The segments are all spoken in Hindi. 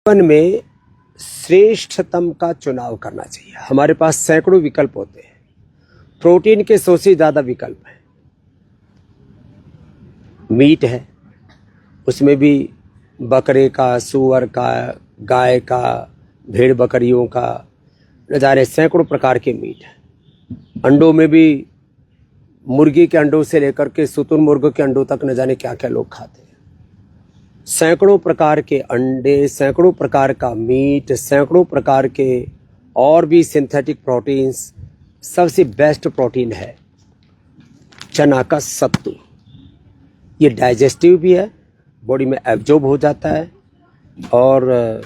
जीवन में श्रेष्ठतम का चुनाव करना चाहिए। हमारे पास सैकड़ों विकल्प होते हैं, प्रोटीन के 100 से ज्यादा विकल्प हैं। मीट है, उसमें भी बकरे का, सूअर का, गाय का, भेड़ बकरियों का, न जाने सैकड़ों प्रकार के मीट है। अंडों में भी मुर्गी के अंडों से लेकर के शुतुरमुर्ग के अंडों तक न जाने क्या क्या लोग खाते हैं। सैकड़ों प्रकार के अंडे, सैकड़ों प्रकार का मीट, सैकड़ों प्रकार के और भी सिंथेटिक प्रोटीन्स। सबसे बेस्ट प्रोटीन है चना का सत्तू। ये डाइजेस्टिव भी है, बॉडी में एब्जॉर्ब हो जाता है और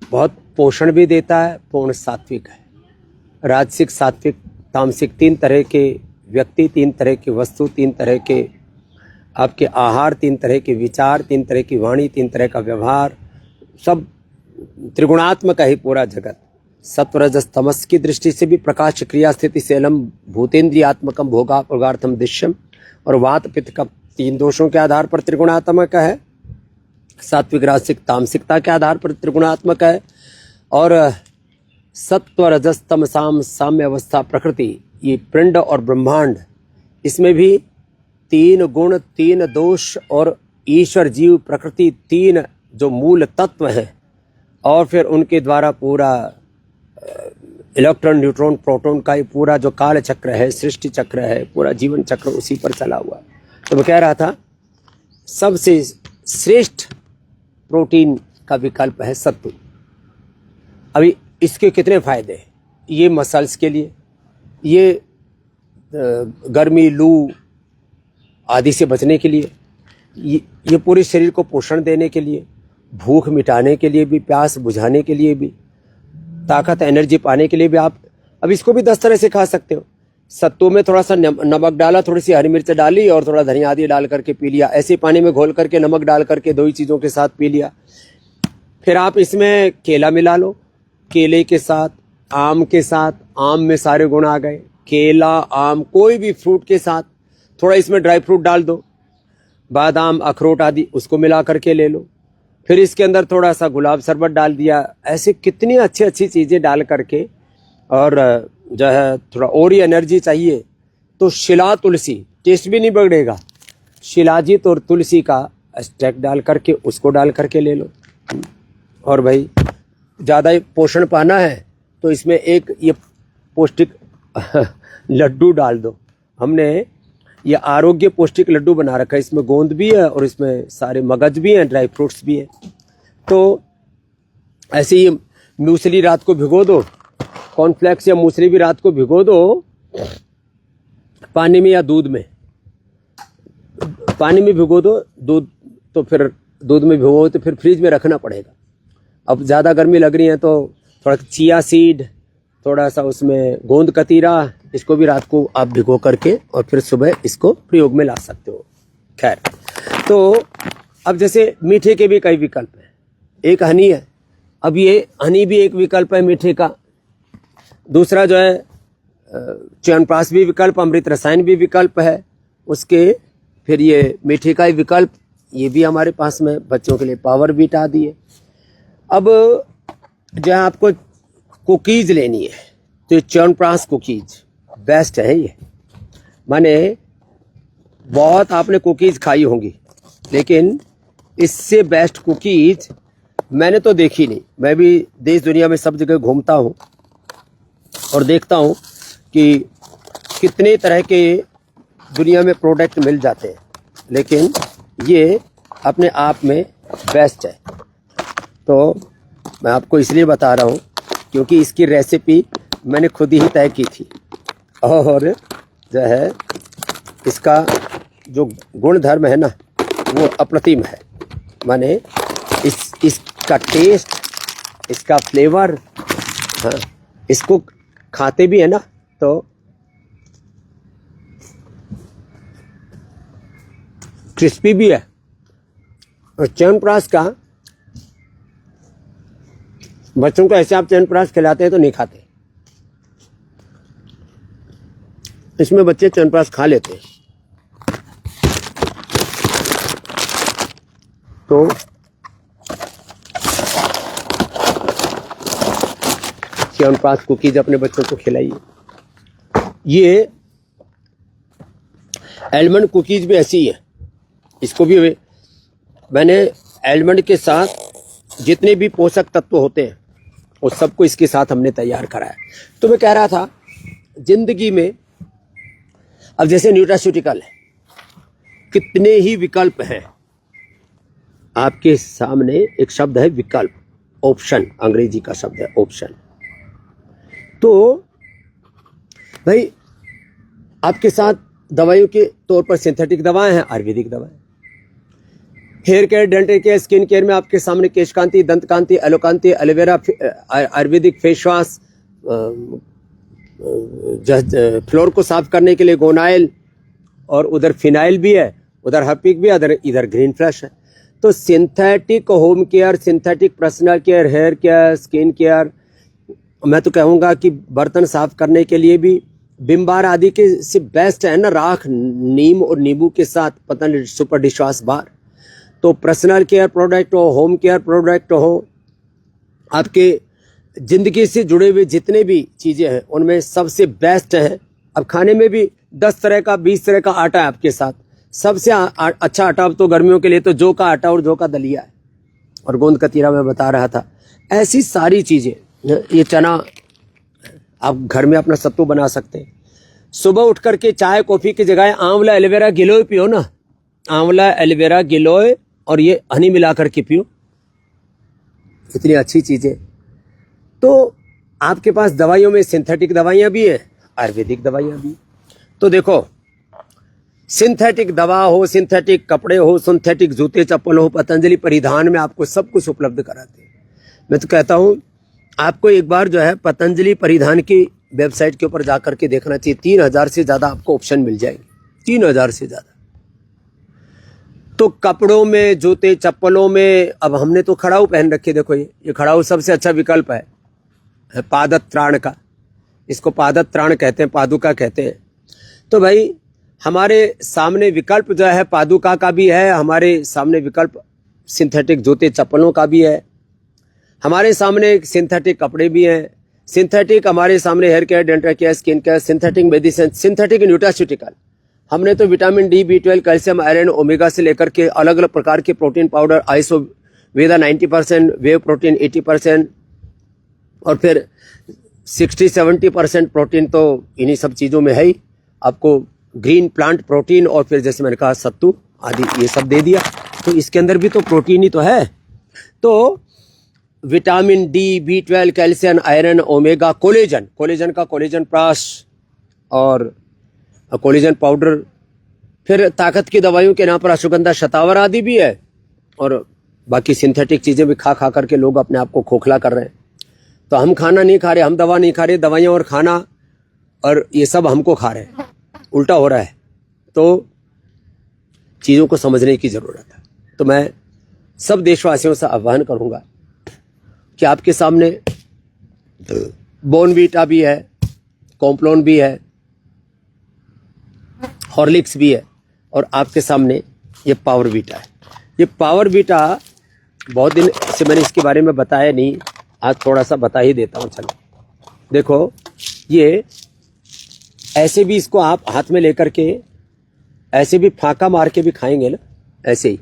बहुत पोषण भी देता है। पूर्ण सात्विक है। राजसिक, सात्विक, तामसिक, 3 तरह के व्यक्ति, 3 तरह की वस्तु, 3 तरह के आपके आहार, 3 तरह के विचार, 3 तरह की वाणी, 3 तरह का व्यवहार, सब त्रिगुणात्मक है पूरा जगत। सत्व रजस तमस की दृष्टि से भी प्रकाश क्रिया स्थिति शैलम भूतेन्द्रियात्मकम भोगा प्रगार्थम दृश्यम, और वात पित्त का 3 दोषों के आधार पर त्रिगुणात्मक है। सात्विक, राजसिक, तामसिकता के आधार पर त्रिगुणात्मक है। और सत्व रजस तमसाम साम्य अवस्था प्रकृति, ये पिंड और ब्रह्मांड, इसमें भी 3 गुण, 3 दोष और ईश्वर, जीव, प्रकृति, 3 जो मूल तत्व हैं, और फिर उनके द्वारा पूरा इलेक्ट्रॉन, न्यूट्रॉन, प्रोटॉन का ये पूरा जो काल चक्र है, सृष्टि चक्र है, पूरा जीवन चक्र उसी पर चला हुआ है। तो मैं कह रहा था सबसे श्रेष्ठ प्रोटीन का विकल्प है सत्तू। अभी इसके कितने फायदे हैं? ये मसल्स के लिए, ये गर्मी, लू आदि से बचने के लिए, ये पूरे शरीर को पोषण देने के लिए, भूख मिटाने के लिए भी, प्यास बुझाने के लिए भी, ताकत, एनर्जी पाने के लिए भी। आप अब इसको भी 10 तरह से खा सकते हो। सत्तू में थोड़ा सा नमक डाला, थोड़ी सी हरी मिर्च डाली और थोड़ा धनिया आदि डाल करके पी लिया। ऐसे पानी में घोल करके नमक डाल करके 2 ही चीज़ों के साथ पी लिया। फिर आप इसमें केला मिला लो, केले के साथ, आम के साथ, आम में सारे गुण आ गए। केला, आम, कोई भी फ्रूट के साथ थोड़ा इसमें ड्राई फ्रूट डाल दो, बादाम, अखरोट आदि, उसको मिला करके ले लो। फिर इसके अंदर थोड़ा सा गुलाब शरबत डाल दिया। ऐसे कितनी अच्छी अच्छी चीज़ें डाल करके, और जो है थोड़ा और ही एनर्जी चाहिए तो शिला तुलसी, टेस्ट भी नहीं बिगड़ेगा, शिलाजीत और तुलसी का एक्सट्रैक्ट डाल करके उसको डाल करके ले लो। और भाई ज़्यादा पोषण पाना है तो इसमें एक ये पौष्टिक लड्डू डाल दो। हमने ये आरोग्य पौष्टिक लड्डू बना रखा है। इसमें गोंद भी है और इसमें सारे मगज भी हैं, ड्राई फ्रूट्स भी हैं। तो ऐसे ही मूसली रात को भिगो दो, कॉर्नफ्लेक्स या मूसली भी रात को भिगो दो पानी में या दूध में। पानी में भिगो दो, दूध तो फिर दूध में भिगो तो फिर फ्रिज में रखना पड़ेगा। अब ज़्यादा गर्मी लग रही है तो थोड़ा चिया सीड, थोड़ा सा उसमें गोंद कतीरा, इसको भी रात को आप भिगो करके और फिर सुबह इसको प्रयोग में ला सकते हो। खैर, तो अब जैसे मीठे के भी कई विकल्प हैं। एक हनी है, अब ये हनी भी एक विकल्प है मीठे का। दूसरा जो है च्यवनप्राश भी विकल्प, अमृत रसायन भी विकल्प है उसके। फिर ये मीठे का ही विकल्प, ये भी हमारे पास में बच्चों के लिए पावर बीट आदि है। अब जो आपको कुकीज़ लेनी है तो ये च्यवनप्राश कुकीज़ बेस्ट है। ये माने बहुत आपने कुकीज़ खाई होंगी, लेकिन इससे बेस्ट कुकीज़ मैंने तो देखी नहीं। मैं भी देश दुनिया में सब जगह घूमता हूँ और देखता हूँ कि कितने तरह के दुनिया में प्रोडक्ट मिल जाते हैं, लेकिन ये अपने आप में बेस्ट है। तो मैं आपको इसलिए बता रहा हूँ क्योंकि इसकी रेसिपी मैंने खुद ही तय की थी, और जो है इसका जो गुण धर्म है ना वो अप्रतिम है। माने इसका टेस्ट, इसका फ्लेवर, हाँ, इसको खाते भी है ना तो क्रिस्पी भी है। और च्यवनप्राश का बच्चों को ऐसे आप च्यवनप्राश खिलाते हैं तो नहीं खाते। इसमें बच्चे च्यवनप्राश खा लेते हैं। तो च्यवनप्राश कुकीज अपने बच्चों को खिलाइए। ये एलमंड कुकीज भी ऐसी ही है, इसको भी मैंने एलमंड के साथ जितने भी पोषक तत्व होते हैं उस सबको इसके साथ हमने तैयार करा है। तो मैं कह रहा था जिंदगी में अब जैसे न्यूट्रास्यूटिकल है, कितने ही विकल्प हैं आपके सामने। एक शब्द है विकल्प, ऑप्शन, अंग्रेजी का शब्द है ऑप्शन। तो भाई आपके साथ दवाइयों के तौर पर सिंथेटिक दवाएं हैं, आयुर्वेदिक दवाएं, hair care, dental care, skin care में आपके सामने Kesh Kanti, Dant Kanti, Alokanti, aloe vera, Ayurvedic face wash, floor को साफ करने के लिए गोनाइल, और उधर फिनाइल भी है, उधर हर्पिक भी है, इधर ग्रीन फ्लैश है। तो synthetic home care, synthetic personal care, hair care, skin care, मैं तो कहूँगा कि बर्तन साफ करने के लिए भी विम बार आदि के से बेस्ट है ना, राख, नीम और नींबू के साथ पतंजलि सुपर डिशवॉश बार। तो पर्सनल केयर प्रोडक्ट हो, होम केयर प्रोडक्ट हो, आपके जिंदगी से जुड़े हुए जितने भी चीजें हैं उनमें सबसे बेस्ट है। अब खाने में भी 10 तरह का 20 तरह का आटा है आपके साथ, सबसे अच्छा आटा अब तो गर्मियों के लिए तो जौ का आटा और जौ का दलिया है, और गोंद कतीरा मैं बता रहा था। ऐसी सारी चीजें, ये चना आप घर में अपना सत्तू बना सकते हैं। सुबह उठ करके चाय कॉफी की जगह आंवला एलोवेरा गिलोय पियो ना, आंवला एलोवेरा गिलोय और ये हनी मिला करके पियो, इतनी अच्छी चीजें। तो आपके पास दवाइयों में सिंथेटिक दवाइयां भी है, आयुर्वेदिक दवाइयां भी। तो देखो, सिंथेटिक दवा हो, सिंथेटिक कपड़े हो, सिंथेटिक जूते चप्पल हो, पतंजलि परिधान में आपको सब कुछ उपलब्ध कराते हैं। मैं तो कहता हूं आपको एक बार जो है पतंजलि परिधान की वेबसाइट के ऊपर जाकर के देखना चाहिए। 3000 से ज्यादा आपको ऑप्शन मिल जाएंगे, 3000 से ज्यादा। तो कपड़ों में, जूते चप्पलों में, अब हमने तो खड़ाऊ पहन रखे, देखो ये खड़ाऊ सबसे अच्छा विकल्प है पादत त्राण का, इसको पादत त्राण कहते हैं, पादुका कहते हैं। तो भाई हमारे सामने विकल्प जो है पादुका का भी है, हमारे सामने विकल्प सिंथेटिक जूते चप्पलों का भी है, हमारे सामने सिंथेटिक कपड़े भी हैं, सिंथेटिक हमारे सामने hair care, dental care, skin care, synthetic medicine, synthetic nutraceutical. हमने तो vitamin D, B12, calcium, iron, omega से लेकर के अलग अलग प्रकार के प्रोटीन पाउडर, आइसो वेदा 90%, वेव प्रोटीन 80%, और फिर 60-70% प्रोटीन तो इन्हीं सब चीज़ों में है ही। आपको ग्रीन प्लांट प्रोटीन, और फिर जैसे मैंने कहा सत्तू आदि, ये सब दे दिया। तो इसके अंदर भी तो प्रोटीन ही तो है। तो vitamin D, B12, calcium, iron, omega, collagen का कोलेजन प्राश और कोलेजन पाउडर, फिर ताकत की दवाइयों के नाम पर अश्वगंधा, शतावर आदि भी है, और बाकी सिंथेटिक चीजें भी खा खा करके लोग अपने आप को खोखला कर रहे हैं। तो हम खाना नहीं खा रहे, हम दवा नहीं खा रहे, दवाइयां और खाना और ये सब हमको खा रहे हैं, उल्टा हो रहा है। तो चीजों को समझने की जरूरत है। तो मैं सब देशवासियों से आह्वान करूंगा कि आपके सामने बोर्नवीटा भी है, कॉम्प्लान भी है, हॉर्लिक्स भी है, और आपके सामने ये पावरवीटा है। ये पावरवीटा बहुत दिन से मैंने इसके बारे में बताया नहीं, आज थोड़ा सा बता ही देता हूं। चलो देखो, ये ऐसे भी इसको आप हाथ में लेकर के ऐसे भी फाका मार के भी खाएंगे ना, ऐसे ही।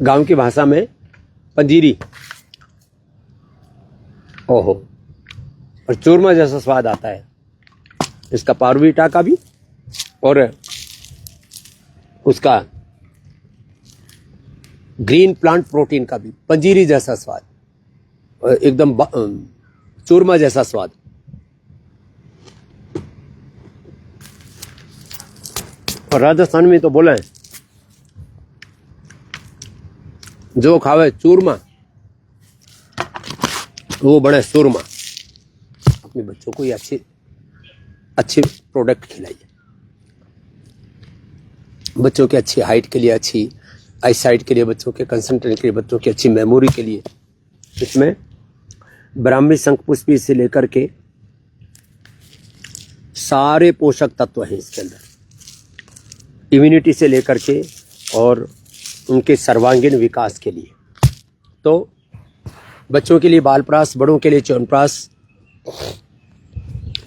गांव की भाषा में पंजीरी, ओहो, और चूरमा जैसा स्वाद आता है इसका, पावरवीटा का भी और उसका ग्रीन प्लांट प्रोटीन का भी, पंजीरी जैसा स्वाद, एकदम चूरमा जैसा स्वाद। और राजस्थान में तो बोला है, जो खावे चूरमा वो बने सुरमा। अपने बच्चों को ये अच्छे प्रोडक्ट खिलाइए, बच्चों की अच्छी हाइट के लिए, अच्छी आई साइट के लिए, बच्चों के कंसंट्रेशन के लिए, बच्चों की अच्छी मेमोरी के लिए। इसमें ब्राह्मी शंखपुष्पी से लेकर के सारे पोषक तत्व हैं इसके अंदर, इम्यूनिटी से लेकर के और उनके सर्वांगीण विकास के लिए। तो बच्चों के लिए बालप्रास, बड़ों के लिए च्यवनप्राश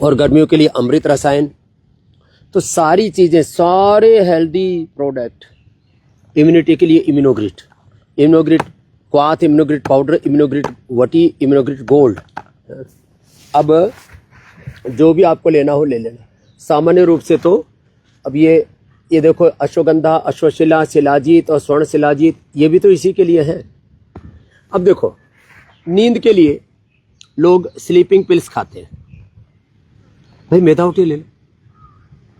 और गर्मियों के लिए अमृत रसायन। तो सारी चीज़ें, सारे हेल्दी प्रोडक्ट, इम्यूनिटी के लिए इम्यूनोग्रिट, इम्यूनोग्रिट क्वाथ, इम्यूनोग्रिट पाउडर, इम्यूनोग्रिट वटी, इम्यूनोग्रिट गोल्ड। अब जो भी आपको लेना हो ले लेना। सामान्य रूप से तो अब ये देखो, अश्वगंधा, अश्वशिला, शिलाजीत और स्वर्ण शिलाजीत, ये भी तो इसी के लिए हैं। अब देखो, नींद के लिए लोग स्लीपिंग पिल्स खाते हैं। भाई मेधावटी ले लो,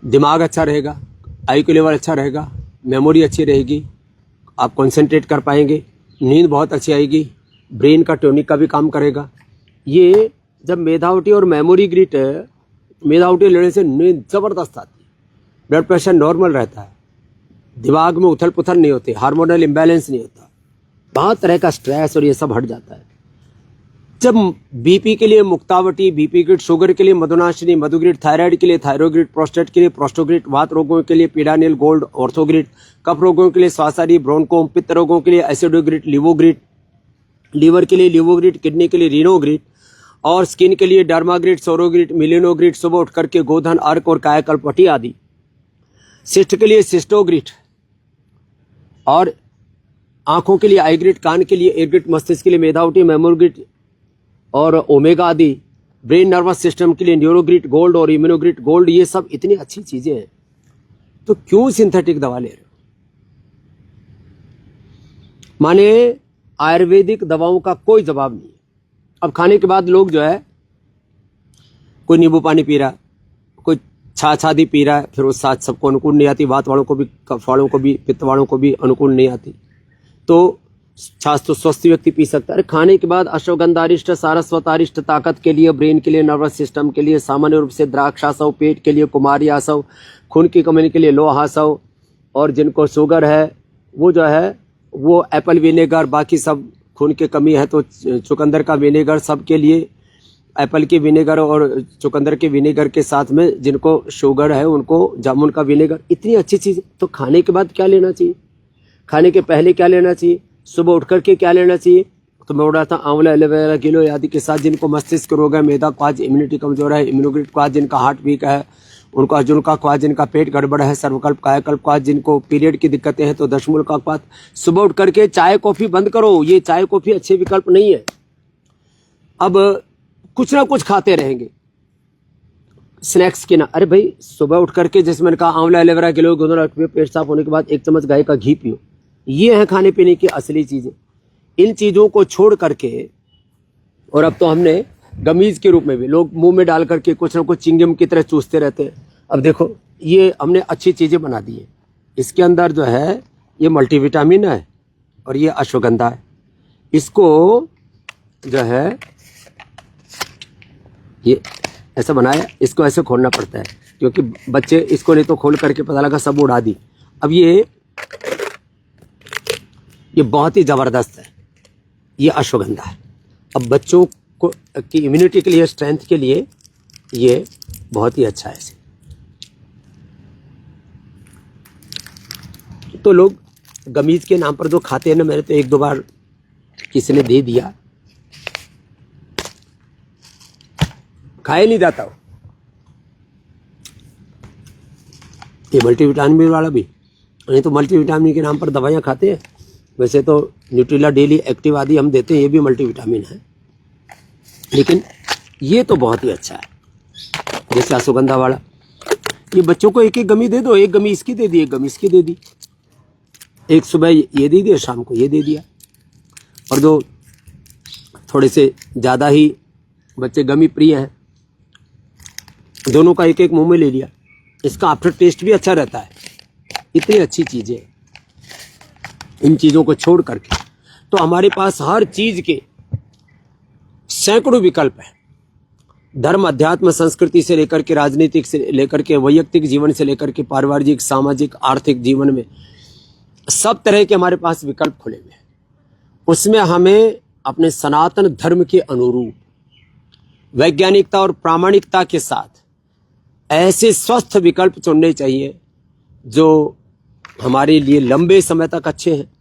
दिमाग अच्छा रहेगा, IQ लेवल अच्छा रहेगा, मेमोरी अच्छी रहेगी, आप कंसंट्रेट कर पाएंगे, नींद बहुत अच्छी आएगी, ब्रेन का टोनिक का भी काम करेगा। ये जब मेधावटी और मेमोरी ग्रिट, मेधावटी लेने से नींद जबरदस्त आती है, ब्लड प्रेशर नॉर्मल रहता है, दिमाग में उथल पुथल नहीं होती, हार्मोनल इम्बैलेंस नहीं होता, बहुत तरह का स्ट्रेस और ये सब हट जाता है। जब बीपी के लिए मुक्तावटी, बीपी ग्रिड, शुगर के लिए मधुनाशिनी, मधुग्रिड, थायराइड के लिए थायरोग्रिड, प्रोस्टेट के लिए प्रोस्टोग्रिड, वात रोगों के लिए पीडानिल गोल्ड, ऑर्थोग्रिड, कफ रोगों के लिए स्वासारी, ब्रोंकोम, पित्त रोगों के लिए एसिडोग्रिड, लिवोग्रिड, लीवर के लिए लिवोग्रिड, किडनी के लिए रीनोग्रिड और स्किन के लिए डर्माग्रिड, सोरोग्रिड, मिलिनोग्रिड, सुबह उठ करके गोधन, अर्क और कायाकल्पटी आदि। सिस्ट के लिए सिस्टोग्रिड और आंखों के लिए आईग्रिड, कान के लिए एग्रिड, मस्तिष्क के लिए मेधावटी, मेमोग्रिड और ओमेगा आदि, ब्रेन नर्वस सिस्टम के लिए न्यूरोग्रिड गोल्ड और इम्यूनोग्रिड गोल्ड। ये सब इतनी अच्छी चीजें हैं, तो क्यों सिंथेटिक दवा ले रहे हो? माने आयुर्वेदिक दवाओं का कोई जवाब नहीं है। अब खाने के बाद लोग जो है, कोई नींबू पानी पी रहा है, कोई छाछ आदि पी रहा है, फिर वो छाछ सबको अनुकूल नहीं आती, वात वालों को भी, कफ वालों को भी, पित्त वालों को भी अनुकूल नहीं आती। तो छाछ तो स्वस्थ व्यक्ति पी सकता है। अरे खाने के बाद अश्वगंधारिष्ट, सारस्वतारिष्ट, ताकत के लिए, ब्रेन के लिए, नर्वस सिस्टम के लिए, सामान्य रूप से द्राक्षासव, पेट के लिए कुमारियासव, खून की कमी के लिए लोहासव, और जिनको शुगर है वो जो है वो एप्पल विनेगर, बाकी सब खून की कमी है तो चुकंदर का विनेगर, सबके लिए एप्पल के विनेगर और चुकंदर के विनेगर के साथ में जिनको शुगर है उनको जामुन का विनेगर। इतनी अच्छी चीज़। तो खाने के बाद क्या लेना चाहिए, खाने के पहले क्या लेना चाहिए, सुबह उठ करके क्या लेना चाहिए? तो मैं उड़ा था आंवला, एलोवेरा, गिलोय आदि के साथ जिनको मस्तिष्क रोग है, मेधा क्वाज, इम्यूनिटी कमजोर है, इम्यूनोग्रिड क्वाज जिनका हार्ट वीक है, उनका अर्जुनका क्वाज जिनका पेट गड़बड़ है, सर्वकल्प, कायाकल्प क्वाज जिनको पीरियड की दिक्कतें हैं, तो दशमूल का क्वाज। सुबह उठ करके चाय कॉफी बंद करो, ये चाय कॉफी अच्छे विकल्प नहीं है। अब कुछ ना कुछ खाते रहेंगे स्नैक्स के ना। अरे भाई सुबह उठ करके, जैसे मैंने कहा, आंवला, एलोवेरा, गिलोय, गुदुना, पेट साफ होने के बाद 1 चम्मच गाय का घी पियो। ये है खाने पीने की असली चीजें। इन चीजों को छोड़ करके, और अब तो हमने गमीज के रूप में भी लोग मुंह में डाल करके कुछ ना कुछ चिंगम की तरह चूसते रहते हैं। अब देखो, ये हमने अच्छी चीजें बना दी है। इसके अंदर जो है ये मल्टीविटामिन है और ये अश्वगंधा है। इसको जो है ये ऐसा बनाया, इसको ऐसे खोलना पड़ता है क्योंकि बच्चे इसको नहीं तो खोल करके पता लगा सब उड़ा दी। अब ये बहुत ही जबरदस्त है, ये अश्वगंधा है। अब बच्चों को की इम्यूनिटी के लिए, स्ट्रेंथ के लिए ये बहुत ही अच्छा है। इसे तो लोग गमीज के नाम पर जो खाते हैं ना, मैंने तो 1-2 बार किसी ने दे दिया, खाया नहीं जाता। ये मल्टीविटामिन वाला भी नहीं, तो मल्टीविटामिन के नाम पर दवाइयाँ खाते हैं। वैसे तो न्यूट्रिला डेली एक्टिव आदि हम देते हैं, ये भी मल्टीविटामिन है, लेकिन ये तो बहुत ही अच्छा है। जैसे अश्वगंधा वाला, ये बच्चों को 1-1 गमी दे दो, 1 गमी इसकी दे दी, 1 गमी इसकी दे दी, एक सुबह ये दे दिया, शाम को ये दे दिया। और जो थोड़े से ज़्यादा ही बच्चे गमी प्रिय हैं, दोनों का 1-1 मुंह में ले लिया। इसका आफ्टर टेस्ट भी अच्छा रहता है। इतनी अच्छी चीज़ें, इन चीज़ों को छोड़ करके तो हमारे पास हर चीज़ के सैकड़ों विकल्प हैं। धर्म, अध्यात्म, संस्कृति से लेकर के, राजनीतिक से लेकर के, वैयक्तिक जीवन से लेकर के, पारिवारिक, सामाजिक, आर्थिक जीवन में सब तरह के हमारे पास विकल्प खुले हुए हैं। उसमें हमें अपने सनातन धर्म के अनुरूप वैज्ञानिकता और प्रामाणिकता के साथ ऐसे स्वस्थ विकल्प चुनने चाहिए जो हमारे लिए लंबे समय तक अच्छे हैं,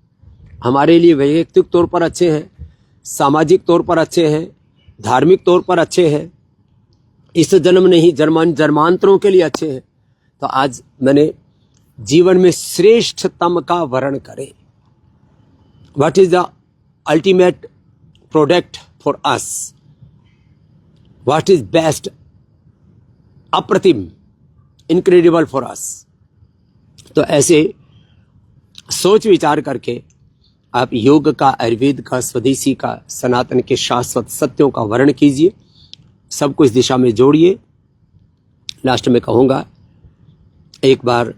हमारे लिए वैयक्तिक तौर पर अच्छे हैं, सामाजिक तौर पर अच्छे हैं, धार्मिक तौर पर अच्छे हैं, इस जन्म नहीं जन्मांतरों के लिए अच्छे हैं। तो आज मैंने जीवन में श्रेष्ठतम का वर्ण करें। What is the ultimate product for us, what is best, अप्रतिम, इनक्रेडिबल फॉर अस। तो ऐसे सोच विचार करके आप योग का, आयुर्वेद का, स्वदेशी का, सनातन के शाश्वत सत्यों का वर्ण कीजिए, सबको इस दिशा में जोड़िए। लास्ट में कहूँगा, एक बार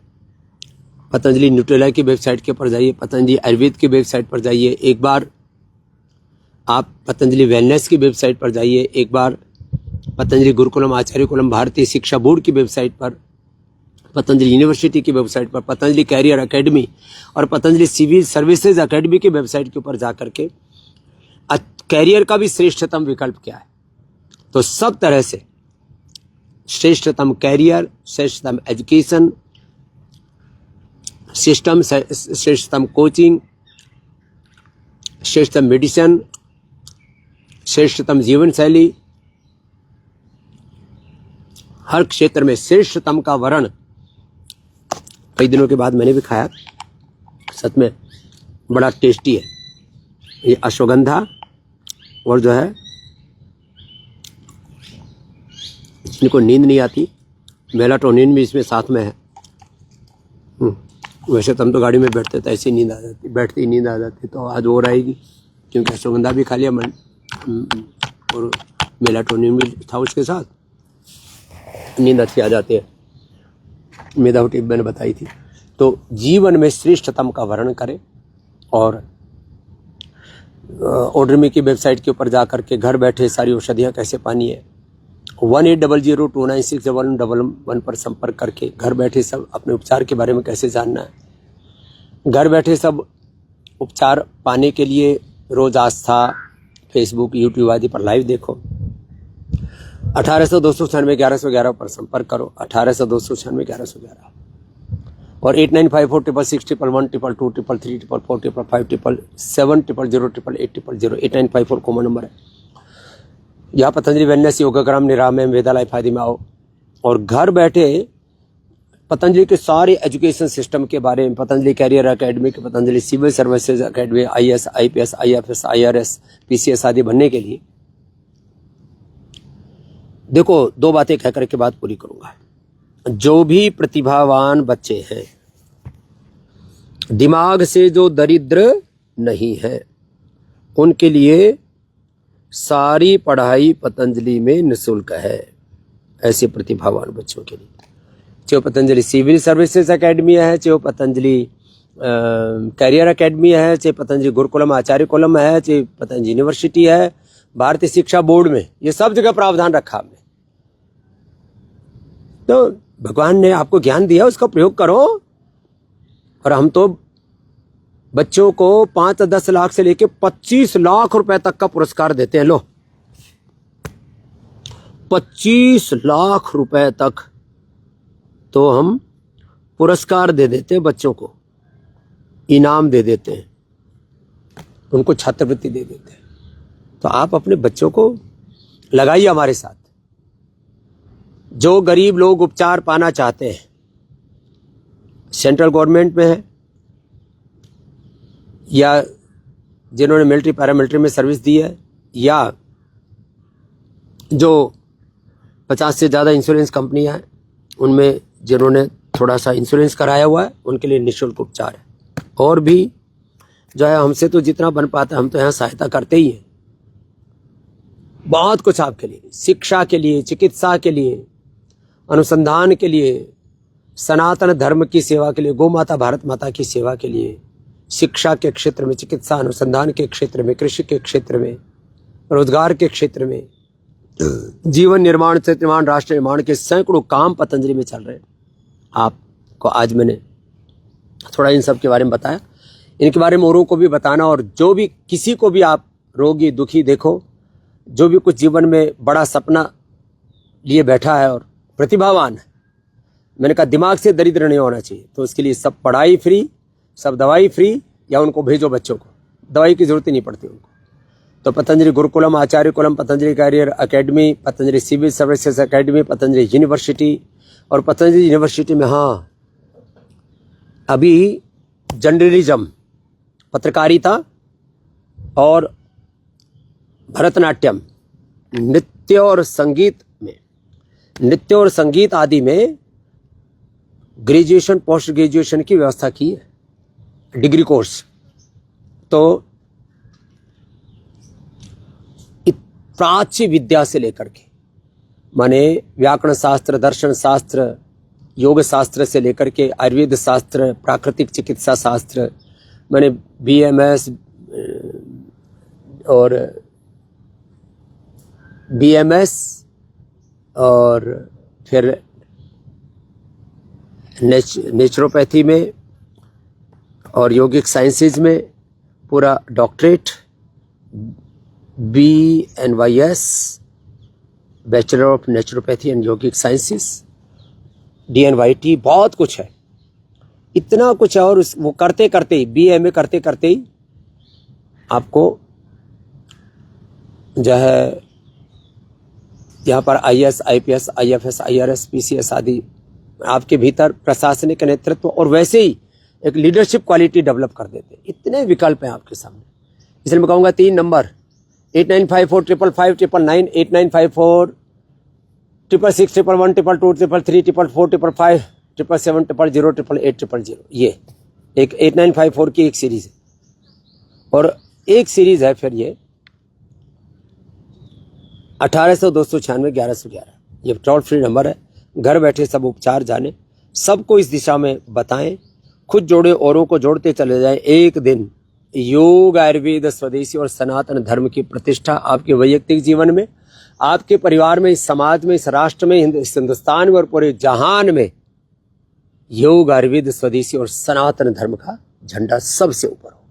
पतंजलि न्यूट्रेला की वेबसाइट के ऊपर जाइए, पतंजलि आयुर्वेद की वेबसाइट पर जाइए, एक बार आप पतंजलि वेलनेस की वेबसाइट पर जाइए, एक बार पतंजलि गुरुकुलम आचार्य कुलम भारतीय शिक्षा बोर्ड की वेबसाइट पर, पतंजलि यूनिवर्सिटी की वेबसाइट पर, पतंजलि कैरियर एकेडमी और पतंजलि सिविल सर्विसेज एकेडमी की वेबसाइट के ऊपर जाकर के कैरियर का भी श्रेष्ठतम विकल्प क्या है, तो सब तरह से श्रेष्ठतम कैरियर, श्रेष्ठतम एजुकेशन सिस्टम, श्रेष्ठतम कोचिंग, श्रेष्ठतम मेडिसिन, श्रेष्ठतम जीवन शैली, हर क्षेत्र में श्रेष्ठतम का वर्ण। कई दिनों के बाद मैंने भी खाया, सच में बड़ा टेस्टी है ये अश्वगंधा, और जो है इनको नींद नहीं आती, मेलाटोनिन भी इसमें साथ में है। वैसे तो हम तो गाड़ी में बैठते तो ऐसी नींद आ जाती, बैठते ही नींद आ जाती, तो आज और आएगी क्योंकि अश्वगंधा भी खा लिया मन, और मेलाटोनिन भी था उसके साथ, नींद अच्छी आ जाती है। मेधा टिप मैंने बताई थी। तो जीवन में श्रेष्ठतम का वर्ण करें, और ऑर्डरमी की वेबसाइट के ऊपर जाकर के घर बैठे सारी औषधियाँ कैसे पानी है, 1800296111 पर संपर्क करके घर बैठे सब अपने उपचार के बारे में कैसे जानना है, घर बैठे सब उपचार पाने के लिए रोज आस्था, फेसबुक, यूट्यूब आदि पर लाइव देखो। 1800-296-1111 पर संपर्क करो, 1800-296-1111 और 895466122233445555 8954 कॉमन नंबर है। यहाँ पतंजलि वेलनेस योगाग्राम निराम में वेदा लाइफ आदि में आओ, और घर बैठे पतंजलि के सारे एजुकेशन सिस्टम के बारे में, पतंजलि कैरियर एकेडमी के, Patanjali civil services academy, IAS, IPS, IFS, IRS, PCS आदि बनने के लिए। देखो, दो बातें कह करके बात पूरी करूंगा। जो भी प्रतिभावान बच्चे हैं, दिमाग से जो दरिद्र नहीं है, उनके लिए सारी पढ़ाई पतंजलि में निःशुल्क है। ऐसे प्रतिभावान बच्चों के लिए, चाहे पतंजलि सिविल सर्विसेज एकेडमी है, चाहे पतंजलि कैरियर एकेडमी है, चाहे पतंजलि गुरुकुलम आचार्य कुलम है, चाहे पतंजलि यूनिवर्सिटी है, भारतीय शिक्षा बोर्ड में, ये सब जगह प्रावधान रखा हमने। तो भगवान ने आपको ज्ञान दिया, उसका प्रयोग करो। और हम तो बच्चों को 5-10 लाख से लेकर 25 लाख रुपए तक का पुरस्कार देते हैं। लो, 25 लाख रुपए तक तो हम पुरस्कार दे देते हैं बच्चों को, इनाम दे देते हैं, उनको छात्रवृत्ति दे देते हैं। तो आप अपने बच्चों को लगाइए हमारे साथ। जो गरीब लोग उपचार पाना चाहते हैं, सेंट्रल गवर्नमेंट में है या जिन्होंने मिलिट्री पैरामिलिट्री में सर्विस दी है, या जो 50 से ज़्यादा इंश्योरेंस कंपनियां हैं उनमें जिन्होंने थोड़ा सा इंश्योरेंस कराया हुआ है, उनके लिए निःशुल्क उपचार है। और भी जो है, हमसे तो जितना बन पाता है हम तो यहाँ सहायता करते ही हैं। बहुत कुछ आपके लिए, शिक्षा के लिए, चिकित्सा के लिए, अनुसंधान के लिए, सनातन धर्म की सेवा के लिए, गौ माता भारत माता की सेवा के लिए, शिक्षा के क्षेत्र में, चिकित्सा अनुसंधान के क्षेत्र में, कृषि के क्षेत्र में, रोजगार के क्षेत्र में, जीवन निर्माण, क्षेत्र निर्माण, राष्ट्र निर्माण के सैकड़ों काम पतंजलि में चल रहे हैं। आपको आज मैंने थोड़ा इन सब के बारे में बताया, इनके बारे में औरों को भी बताना। और जो भी किसी को भी आप रोगी दुखी देखो, जो भी कुछ जीवन में बड़ा सपना लिए बैठा है और प्रतिभावान है, मैंने कहा दिमाग से दरिद्र नहीं होना चाहिए, तो उसके लिए सब पढ़ाई फ्री, सब दवाई फ्री, या उनको भेजो बच्चों को, दवाई की जरूरत ही नहीं पड़ती उनको। तो Patanjali Gurukulam, Acharya Kulam, Patanjali career academy, Patanjali civil services academy, Patanjali university, और पतंजलि यूनिवर्सिटी में हाँ अभी जर्नलिज्म, पत्रकारिता और भरतनाट्यम, नृत्य और संगीत आदि में ग्रेजुएशन पोस्ट ग्रेजुएशन की व्यवस्था की है, डिग्री कोर्स। तो प्राच्य विद्या से लेकर के माने व्याकरण शास्त्र, दर्शन शास्त्र, योग शास्त्र से लेकर के आयुर्वेद शास्त्र, प्राकृतिक चिकित्सा शास्त्र, माने BMS और फिर नेचुरोपैथी में और योगिक साइंसेज में पूरा doctorate, BNYS, bachelor of naturopathy and yogic sciences, DNYT, बहुत कुछ है, इतना कुछ है। और वो करते करते ही, BMA करते करते ही आपको जो है यहाँ पर IAS, IPS, IFS, IRS, PCS आदि आपके भीतर प्रशासनिक नेतृत्व और वैसे ही एक लीडरशिप क्वालिटी डेवलप कर देते। इतने विकल्प हैं आपके सामने, इसलिए मैं कहूँगा 3 नंबर 8954555999, 8954 666 11 22 33 34 55 777 000 888 000, ये एक 8954 की एक सीरीज है। और एक सीरीज है फिर ये 1800 296 1111, ये टोल फ्री नंबर है। घर बैठे सब उपचार जाने, सबको इस दिशा में बताएं, खुद जोड़े औरों को जोड़ते चले जाएं। एक दिन योग, आयुर्वेद, स्वदेशी और सनातन धर्म की प्रतिष्ठा आपके वैयक्तिक जीवन में, आपके परिवार में, इस समाज में, इस राष्ट्र में, इस हिंदुस्तान में और पूरे जहान में योग, आयुर्वेद, स्वदेशी और सनातन धर्म का झंडा सबसे ऊपर हो।